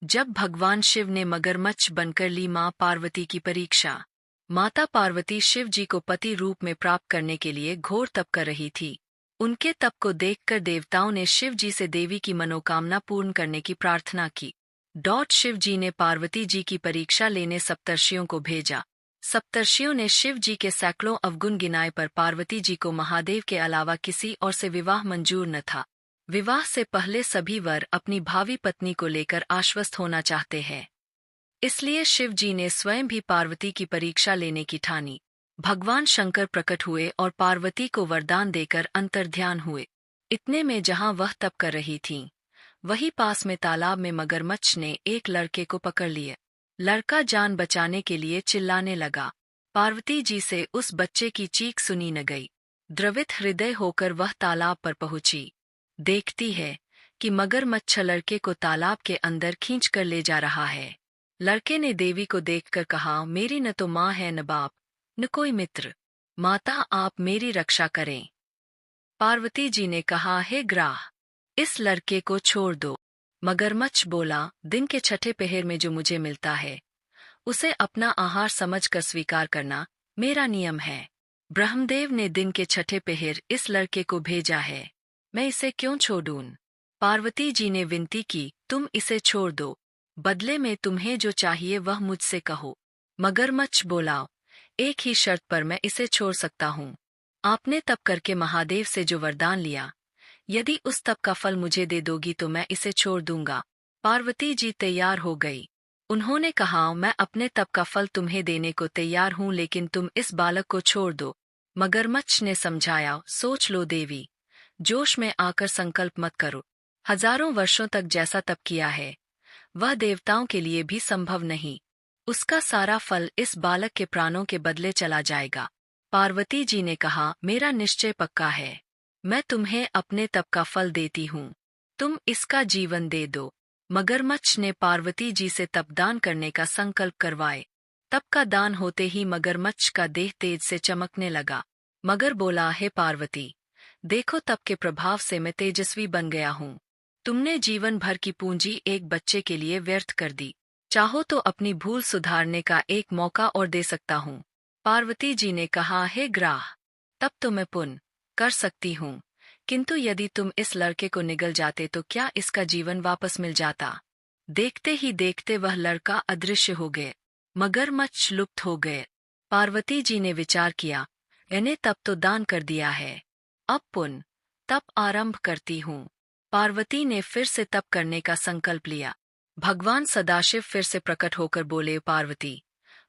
जब भगवान शिव ने मगरमच्छ बनकर ली मां पार्वती की परीक्षा। माता पार्वती शिव जी को पति रूप में प्राप्त करने के लिए घोर तप कर रही थी। उनके तप को देखकर देवताओं ने शिव जी से देवी की मनोकामना पूर्ण करने की प्रार्थना की। शिव जी ने पार्वती जी की परीक्षा लेने सप्तर्षियों को भेजा। सप्तर्षियों ने शिव जी के सैकड़ों अवगुण गिनाए, पर पार्वती जी को महादेव के अलावा किसी और से विवाह मंजूर न था। विवाह से पहले सभी वर अपनी भावी पत्नी को लेकर आश्वस्त होना चाहते हैं। इसलिए शिव जी ने स्वयं भी पार्वती की परीक्षा लेने की ठानी। भगवान शंकर प्रकट हुए और पार्वती को वरदान देकर अंतर्ध्यान हुए। इतने में जहां वह तप कर रही थीं, वहीं पास में तालाब में मगरमच्छ ने एक लड़के को पकड़ लिया। लड़का जान बचाने के लिए चिल्लाने लगा। पार्वती जी से उस बच्चे की चीख सुनी न गई। द्रवित हृदय होकर वह तालाब पर पहुंची। देखती है कि मगरमच्छ लड़के को तालाब के अंदर खींच कर ले जा रहा है। लड़के ने देवी को देखकर कहा, मेरी न तो माँ है न बाप, न कोई मित्र। माता, आप मेरी रक्षा करें। पार्वती जी ने कहा, हे ग्राह, इस लड़के को छोड़ दो। मगरमच्छ बोला, दिन के छठे पहर में जो मुझे मिलता है उसे अपना आहार समझकर स्वीकार करना मेरा नियम है। ब्रह्मदेव ने दिन के छठे पहर इस लड़के को भेजा है, मैं इसे क्यों छोड़ूं? पार्वती जी ने विनती की, तुम इसे छोड़ दो, बदले में तुम्हें जो चाहिए वह मुझसे कहो। मगरमच्छ बोला, एक ही शर्त पर मैं इसे छोड़ सकता हूँ। आपने तप करके महादेव से जो वरदान लिया, यदि उस तप का फल मुझे दे दोगी तो मैं इसे छोड़ दूंगा। पार्वती जी तैयार हो गई। उन्होंने कहा, मैं अपने तप का फल तुम्हें देने को तैयार हूँ, लेकिन तुम इस बालक को छोड़ दो। मगरमच्छ ने समझाया, सोच लो देवी, जोश में आकर संकल्प मत करो। हजारों वर्षों तक जैसा तप किया है वह देवताओं के लिए भी संभव नहीं। उसका सारा फल इस बालक के प्राणों के बदले चला जाएगा। पार्वती जी ने कहा, मेरा निश्चय पक्का है, मैं तुम्हें अपने तप का फल देती हूँ, तुम इसका जीवन दे दो। मगरमच्छ ने पार्वती जी से तपदान करने का संकल्प करवाए। तप का दान होते ही मगरमच्छ का देह तेज से चमकने लगा। मगर बोला, हे पार्वती, देखो तप के प्रभाव से मैं तेजस्वी बन गया हूँ। तुमने जीवन भर की पूंजी एक बच्चे के लिए व्यर्थ कर दी। चाहो तो अपनी भूल सुधारने का एक मौका और दे सकता हूँ। पार्वती जी ने कहा, हे ग्राह, तब तो मैं पुण्य कर सकती हूँ, किंतु यदि तुम इस लड़के को निगल जाते तो क्या इसका जीवन वापस मिल जाता? देखते ही देखते वह लड़का अदृश्य हो गए। मगरमच्छ लुप्त हो गए। पार्वती जी ने विचार किया, इन्हें तप तो दान कर दिया है, अब पुण्य तप आरंभ करती हूँ। पार्वती ने फिर से तप करने का संकल्प लिया। भगवान सदाशिव फिर से प्रकट होकर बोले, पार्वती,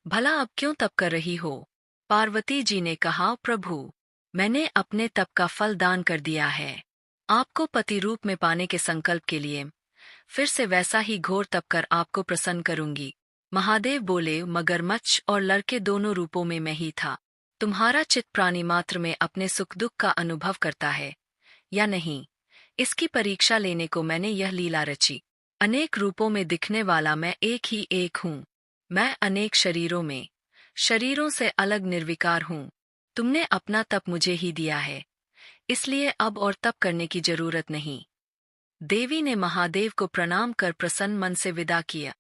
भला अब क्यों तप कर रही हो? पार्वती जी ने कहा, प्रभु, मैंने अपने तप का फल दान कर दिया है। आपको पति रूप में पाने के संकल्प के लिए फिर से वैसा ही घोर तप कर आपको प्रसन्न करूंगी। महादेव बोले, मगरमच्छ और लड़के दोनों रूपों में मैं ही था। तुम्हारा चित्त प्राणी मात्र में अपने सुख दुख का अनुभव करता है या नहीं, इसकी परीक्षा लेने को मैंने यह लीला रची। अनेक रूपों में दिखने वाला मैं एक ही एक हूँ। मैं अनेक शरीरों से अलग निर्विकार हूँ। तुमने अपना तप मुझे ही दिया है, इसलिए अब और तप करने की जरूरत नहीं। देवी ने महादेव को प्रणाम कर प्रसन्न मन से विदा किया।